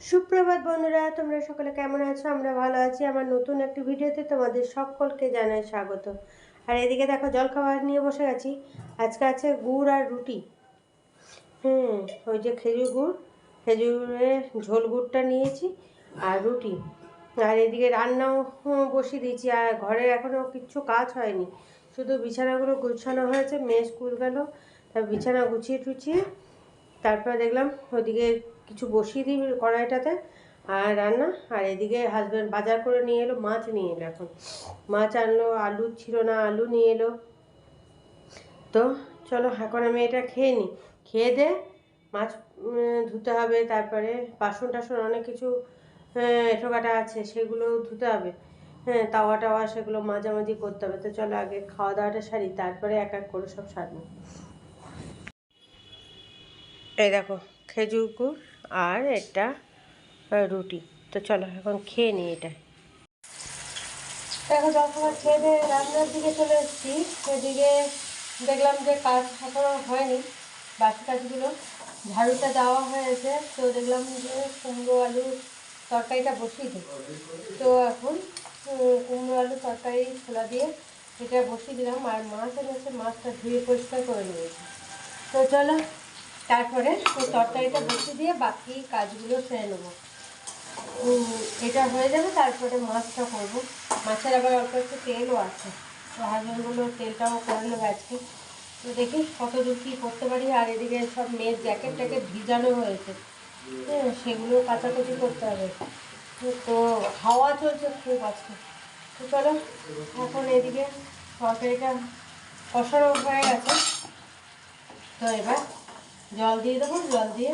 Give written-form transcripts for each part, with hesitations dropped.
সুপ্রভাত বন্ধুরা, তোমরা সকলে কেমন আছো? আমরা ভালো আছি। আমার নতুন একটি ভিডিওতে তোমাদের সকলকে জানাই স্বাগত। আর এদিকে দেখো জলখাবার নিয়ে বসে গেছি। আজকে আছে গুড় আর রুটি। ওই যে খেজুর গুড়, খেজুরের ঝোল গুড়টা নিয়েছি আর রুটি। আর এদিকে রান্নাও বসিয়ে দিয়েছি। আর ঘরের এখনও কিচ্ছু কাজ হয়নি, শুধু বিছানাগুলো গুছানো হয়েছে। মেয়ে স্কুল গেল, তার বিছানা গুছিয়ে টুছিয়ে তারপরে দেখলাম ওদিকে কিছু বসিয়ে দিই কড়াইটাতে আর রান্না। আর এদিকে হাজব্যান্ড বাজার করে নিয়ে এলো, মাছ নিয়ে এলো। এখন মাছ আনলো, আলু ছিল না, আলু নিয়ে এলো। তো চলো এখন আমি এটা খেয়ে নিই। খেয়ে দে মাছ ধুতে হবে, তারপরে বাসন টাসন অনেক কিছু এঁঠোকাটা আছে, সেগুলো ধুতে হবে। তাওয়া টাওয়া সেগুলো মাঝামাঝি করতে হবে। তো চলো আগে খাওয়া দাওয়াটা সারি, তারপরে এক এক করে সব সারবো। এই দেখো খেজুর গুড় আর এটা রুটি। তো চলো এখন খেয়ে নিই এটা। দেখো জলখাবার খেয়ে দিয়ে রান্নার দিকে চলে এসেছি। সেদিকে দেখলাম যে কাজ এখনও হয়নি, বাকি কাজগুলো ঝাড়ুটা দেওয়া হয়েছে। তো দেখলাম যে কুমড়ো আলুর তরকারিটা বসিয়ে দিই। তো এখন কুমড়ো আলু তরকারি ছোলা দিয়ে এটা বসিয়ে দিলাম। আর মাছ এনেছে, মাছটা ধুয়ে পরিষ্কার করে নিয়েছি। তো চলো তারপরে ওই তরকারিটা বসিয়ে দিয়ে বাকি কাজগুলো সেরে নেবো। এটা হয়ে যাবে, তারপরে মাছটা করবো। মাছের আবার অল্প একটু তেলও আছে, তো হাজবেন্ডগুলো তেলটাও করে নেবে আজকে। তো দেখি কত দূর কী করতে পারি। আর এদিকে সব মেয়ের জ্যাকেট ট্যাকেট ভিজানো হয়েছে, সেগুলো কাচাকুচি করতে হবে। তো হাওয়া চলছে খুব আজকে। তো চলো এখন এদিকে তরকারিটা কষানো হয়ে গেছে। তো এবার জল দিয়ে দেবো, জল দিয়ে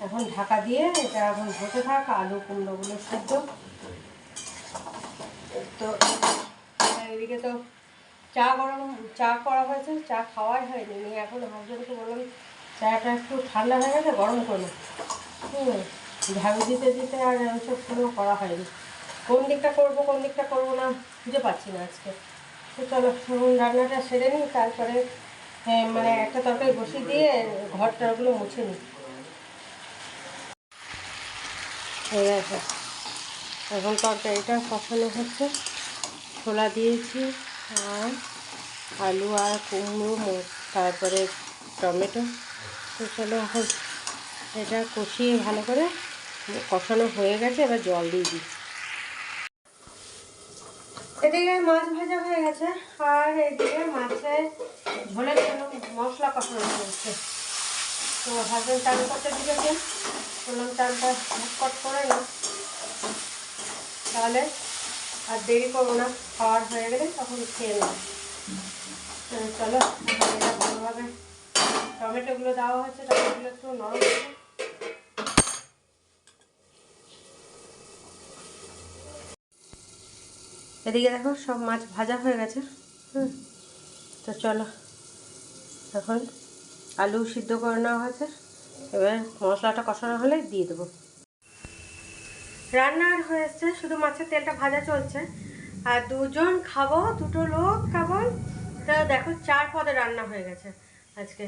এখন ঢাকা দিয়ে এটা এখন হতে থাক। আলু কুমড়োগুলো সিদ্ধ। তো এদিকে তো চা করা হয়েছে, চা খাওয়াই হয়নি। এখন হাজবেন্ডকে বললাম চাটা একটু ঠান্ডা হয়ে গেছে, গরম করো। ঝাড়ু দিতে দিতে আর ওইসব কোনো করা হয়নি। কোন দিকটা করবো না খুঁজে পাচ্ছি না আজকে। তো চলো রান্নাটা সেরে নিই, তারপরে মানে একটা তরকারি বসিয়ে দিয়ে ঘরটাগুলো মুছে নিই। দেখো এখন তরকারিটা কষানো হচ্ছে। ছোলা দিয়েছি আর আলু আর কুমড়ো, তারপরে টমেটো। তো চলো এখন এটা কষিয়ে ভালো করে কষানো হয়ে গেছে, এবার জল দিয়ে দিই। এদিকে মাছ ভাজা হয়ে গেছে আর এদিকে মাছের ঝোলের জন্য মশলা কষানো হচ্ছে। তো হাজবেন্ড চান করতে দিয়েছেন, বললাম চানটা ঝটপট করে না, তাহলে আর দেরি করবো না, খাওয়ার হয়ে গেলে তখন খেয়ে নেব। চলো এটা ভালোভাবে টমেটোগুলো দেওয়া হচ্ছে, টমেটোগুলো একটু নরম হবে। এদিকে দেখো সব মাছ ভাজা হয়ে গেছে। তো চলো এখন আলু সিদ্ধ করে নেওয়া হয়েছে, এবার মশলাটা কষানো হলে দিয়ে দেবো। রান্নার হয়েছে, শুধু মাছের তেলটা ভাজা চলছে। আর দুজন খাবো, দুটো লোক কেবল। তা দেখো 4 পদে রান্না হয়ে গেছে আজকে।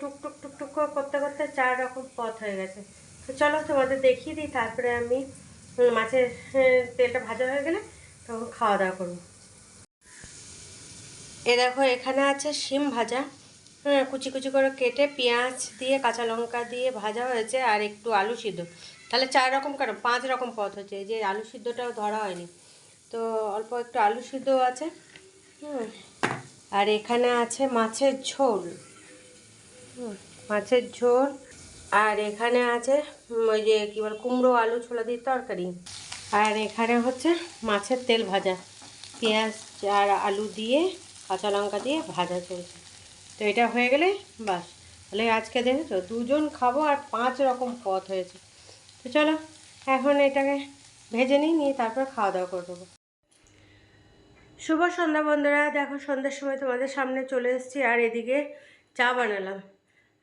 টুকটুক টুকটুক করতে করতে 4 রকম পদ হয়ে গেছে। তো চলো তোমাদের দেখিয়ে দিই, তারপরে আমি মাছের তেলটা ভাজা হয়ে গেলে তখন খাওয়া দাওয়া করবো। দেখো এখানে আছে শিম ভাজা, কুচি কুচি করে কেটে পেঁয়াজ দিয়ে কাঁচা লঙ্কা দিয়ে ভাজা হয়েছে, আর একটু আলু সিদ্ধ। তাহলে 4 রকম কেন, 5 রকম পদ হচ্ছে। এই যে আলু সিদ্ধটাও ধরা হয়নি, তো অল্প একটু আলু সিদ্ধ আছে। আর এখানে আছে মাছের ঝোল, মাছের ঝোল। আর এখানে আছে ওই যে কী বল কুমড়ো আলু ছোলা দিয়ে তরকারি। আর এখানে হচ্ছে মাছের তেল ভাজা, পেঁয়াজ আর আলু দিয়ে কাঁচা লঙ্কা দিয়ে ভাজা চলছে। তো এটা হয়ে গেলে বাস, তাহলে আজকে দেখেছো দুজন খাবো আর 5 রকম পদ হয়েছে। তো চলো এখন এটাকে ভেজে নিয়ে তারপর খাওয়া দাওয়া করে দেবো। শুভ সন্ধ্যা বন্ধুরা, দেখো সন্ধ্যার সময় তোমাদের সামনে চলে এসেছি। আর এদিকে চা বানালাম।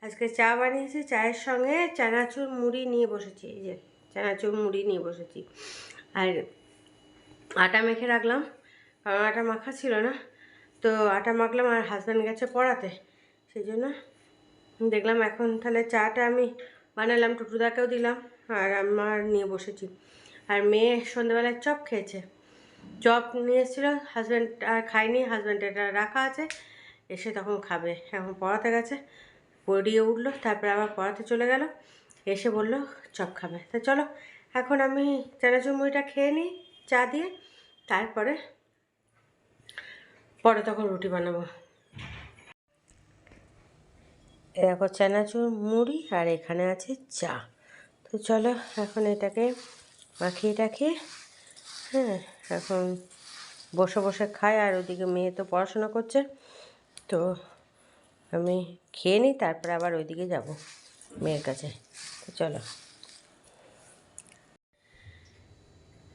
আজকে চা বানিয়েছি, চায়ের সঙ্গে চানাচুর মুড়ি নিয়ে বসেছি। এই যে চানাচুর মুড়ি নিয়ে বসেছি। আর আটা মেখে রাখলাম, কারণ আটা মাখা ছিল না। তো আটা মাখলাম, আর হাজব্যান্ড গেছে পড়াতে, সেই জন্য দেখলাম এখন তাহলে চাটা আমি বানালাম, টুটুদাকেও দিলাম, আর আমার নিয়ে বসেছি। আর মেয়ে সন্ধ্যেবেলায় চপ খেয়েছে। চপ নিয়ে এসেছিলো, হাজব্যান্ড আর খায়নি, হাজব্যান্ড এটা রাখা আছে, এসে তখন খাবে। এখন পড়াতে গেছে, পড়িয়ে উঠলো, তারপরে আবার পড়াতে চলে গেল, এসে বললো চপ খাবে। তা চলো এখন আমি চানাচুর মুড়িটা খেয়ে নিই চা দিয়ে, তারপরে তখন রুটি বানাবো। দেখো চানাচুর মুড়ি আর এখানে আছে চা। তো চলো এখন এটাকে মাখিয়ে টাখিয়ে, হ্যাঁ এখন বসে বসে খাই। আর ওদিকে মেয়ে তো পড়াশোনা করছে, তো আমি খেয়ে নিই, তারপরে আবার ওইদিকে যাব মেয়ের কাছে। তো চলো,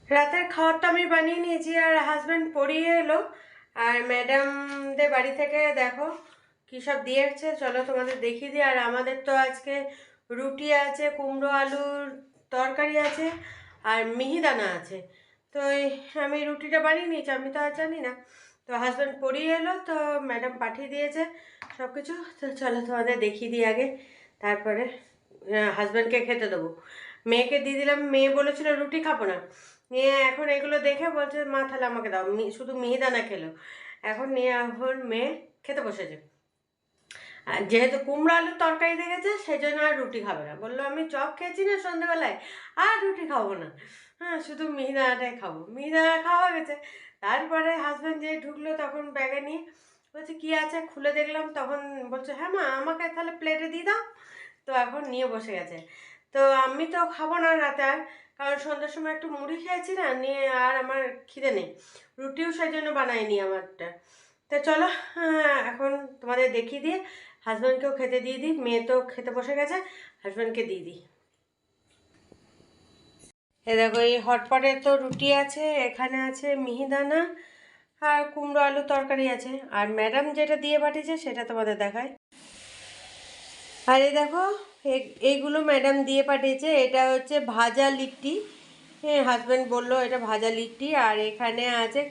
রাতের খাবারটা আমি বানিয়ে নিয়েছি, আর হাজব্যান্ড পড়িয়ে এলো, আর ম্যাডামদের বাড়ি থেকে দেখো কী সব দিয়েছে, চলো তোমাদের দেখিয়ে দিই। আর আমাদের তো আজকে রুটি আছে, কুমড়ো আলুর তরকারি আছে, আর মিহিদানা আছে। তো আমি রুটিটা বানিয়ে নিয়েছি, আমি তো আর জানি না। তো হাজব্যান্ড পড়িয়ে এলো, তো ম্যাডাম পাঠিয়ে দিয়েছে সব কিছু। তো চলো তোমাদের দেখিয়ে দিই আগে, তারপরে হাজব্যান্ডকে খেতে দেবো। মেয়েকে দিয়ে দিলাম, মেয়ে বলেছিল রুটি খাবো না, নিয়ে এখন এগুলো দেখে বলছে মা তাহলে আমাকে দাও, শুধু মিহিদানা খেলো। এখন নিয়ে এখন মেয়ে খেতে বসেছে। আর যেহেতু কুমড়ো আলুর তরকারি দেখেছে, সেই জন্য আর রুটি খাবে না, বললো আমি চপ খেয়েছি না সন্ধ্যেবেলায়, আর রুটি খাবো না, হ্যাঁ শুধু মিহিদানাটাই খাবো। মিহিদানা খাওয়া গেছে, তারপরে হাজব্যান্ড যেই ঢুকলো তখন ব্যাগে নিয়ে বলছে কী আছে, খুলে দেখলাম, তখন বলছে হ্যাঁ মা আমাকে তাহলে প্লেটে দিয়ে দাও। তো এখন নিয়ে বসে গেছে। তো আমি তো খাবো না রাতে আর, কারণ সন্ধ্যার সময় একটু মুড়ি খেয়েছি না, নিয়ে আর আমার খিদে নেই, রুটিও সেই জন্য বানাইনি আমারটা। তো চলো এখন তোমাদের দেখিয়ে দিয়ে হাজব্যান্ডকেও খেতে দিয়ে দিই, মেয়ে তো খেতে বসে গেছে, হাজব্যান্ডকে দিয়ে দিই। এ দেখো এই হটপটে তো রুটি আছে, এখানে আছে মিহিদানা আর কুমড়ো আলু তরকারি আছে, আর ম্যাডাম যেটা দিয়ে পাঠিয়েছে সেটা তোমাদের দেখায়। আর এই দেখো এইগুলো ম্যাডাম দিয়ে পাঠিয়েছে, এটা হচ্ছে ভাজা লিট্টি, হ্যাঁ হাজব্যান্ড বললো এটা ভাজা লিট্টি। আর এখানে আছে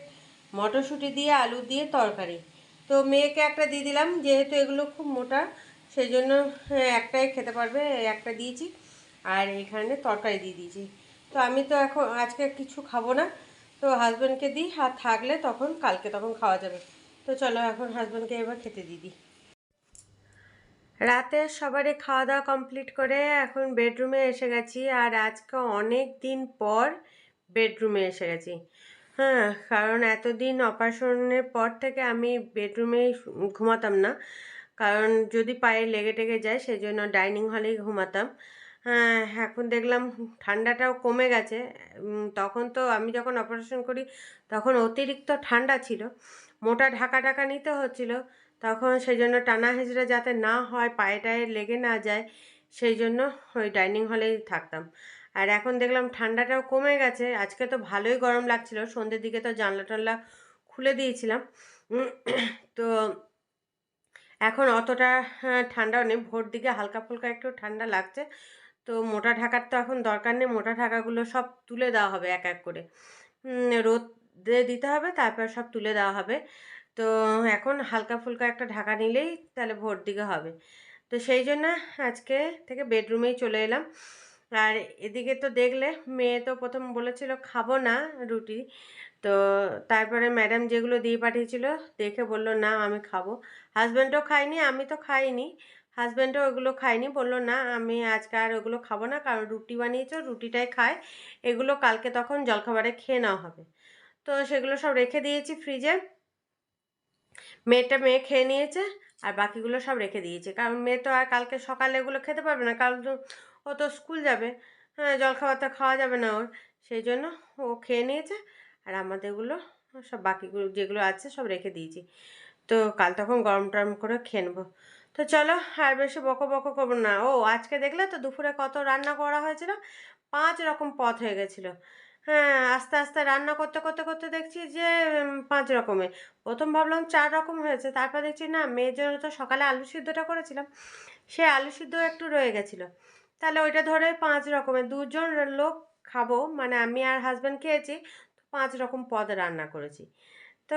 মটরশুঁটি দিয়ে আলু দিয়ে তরকারি। তো মেয়েকে একটা দিয়ে দিলাম, যেহেতু এগুলো খুব মোটা সেই জন্য একটাই খেতে পারবে, একটা দিয়েছি। আর এখানে তরকারি দিয়ে দিয়েছি। তো আমি তো এখন আজকে কিছু খাবো না, তো হাজব্যান্ডকে দিই, আর থাকলে তখন কালকে তখন খাওয়া যাবে। তো চলো এখন হাজব্যান্ডকে এবার খেতে দিয়ে দিই। রাতে সবারই খাওয়া দাওয়া কমপ্লিট করে এখন বেডরুমে এসে গেছি, আর আজকে অনেক দিন পর বেডরুমে এসে গেছি। হ্যাঁ কারণ এতদিন অপারেশনের পর থেকে আমি বেডরুমে ঘুমাতাম না, কারণ যদি পায়ে লেগে টেগে যায় সেই জন্য ডাইনিং হলেই ঘুমাতাম। হ্যাঁ এখন দেখলাম ঠান্ডাটাও কমে গেছে। তখন তো আমি যখন অপারেশন করি তখন অতিরিক্ত ঠান্ডা ছিল, মোটা ঢাকা ঢাকা নিতে হচ্ছিল, তখন সেই জন্য টানা হেঁচড়ে যাতে না হয়, পায়ে টায়ে লেগে না যায়, সেই জন্য ওই ডাইনিং হলেই থাকতাম। আর এখন দেখলাম ঠান্ডাটাও কমে গেছে, আজকে তো ভালোই গরম লাগছিল, সন্ধ্যের দিকে তো জানলা টানলা খুলে দিয়েছিলাম। তো এখন অতটা ঠান্ডাও নেই, ভোর দিকে হালকা ফুলকা একটু ঠান্ডা লাগছে। তো মোটা ঢাকার তো এখন দরকার নেই, মোটা ঢাকাগুলো সব তুলে দেওয়া হবে এক এক করে, রোদে দিতে হবে, তারপর সব তুলে দেওয়া হবে। তো এখন হালকা ফুলকা একটা ঢাকা নিলেই তাহলে ভোর দিকে হবে। তো সেই জন্য আজকে থেকে বেডরুমেই চলে এলাম। আর এদিকে তো দেখলে মেয়ে তো প্রথম বলেছিল খাবো না রুটি, তো তারপরে ম্যাডাম যেগুলো দিয়ে পাঠিয়েছিল দেখে বললো না আমি খাবো। হাজব্যান্ডও খায়নি, আমি তো খাইনি, হাজব্যান্ডও ওগুলো খায়নি, বললো না আমি আজকে আর ওগুলো খাবো না, কারণ রুটি বানিয়েছো রুটিটাই খায়, এগুলো কালকে তখন জলখাবারে খেয়ে নেওয়া হবে। তো সেগুলো সব রেখে দিয়েছি ফ্রিজে, মেয়ে খেয়ে নিয়েছে, আর বাকিগুলো সব রেখে দিয়েছে, কারণ মেয়ে তো আর কালকে সকালে এগুলো খেতে পারবে না, কারণ তো ও তো স্কুল যাবে, হ্যাঁ জলখাবার তো খাওয়া যাবে না ওর, সেই জন্য ও খেয়ে নিয়েছে। আর আমাদেরগুলো সব বাকিগুলো যেগুলো আছে সব রেখে দিয়েছি, তো কাল তখন গরম টরম করে খেয়ে নেবো। তো চলো আর বেশি বকো বকো করবো না। ও আজকে দেখলে তো দুপুরে কত রান্না করা হয়েছিল, 5 রকম পদ হয়ে গেছিলো। হ্যাঁ আস্তে আস্তে রান্না করতে করতে করতে দেখছি যে 5 রকমের। প্রথম ভাবলাম 4 রকম হয়েছে, তারপর দেখছি না, মেয়ের জন্য তো সকালে আলু সিদ্ধটা করেছিলাম, সে আলু সিদ্ধ একটু রয়ে গেছিলো, তাহলে ওইটা ধরে 5 রকমের, 2জন লোক খাবো, মানে আমি আর হাজব্যান্ড খেয়েছি, তো 5 রকম পদ রান্না করেছি। তো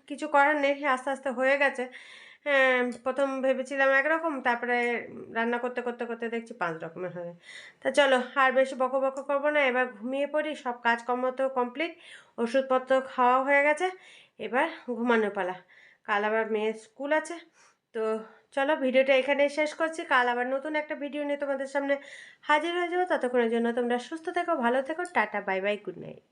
কিছু করার নেই, আস্তে আস্তে হয়ে গেছে। প্রথম ভেবেছিলাম একরকম, তারপরে রান্না করতে করতে করতে দেখছি 5 রকমের হবে। তা চলো আর বেশি বকো বকো করবো না, এবার ঘুমিয়ে পড়ি। সব কাজকর্ম তো কমপ্লিট, ওষুধপত্র খাওয়া হয়ে গেছে, এবার ঘুমানোর পালা। কাল আবার মেয়ের স্কুল আছে। তো চলো ভিডিওটা এখানেই শেষ করছি। কাল আবার নতুন একটা ভিডিও নিয়ে তোমাদের সামনে হাজির হয়ে যাবো। ততক্ষণের জন্য তোমরা সুস্থ থেকো, ভালো থেকো, tata, bye bye, good night.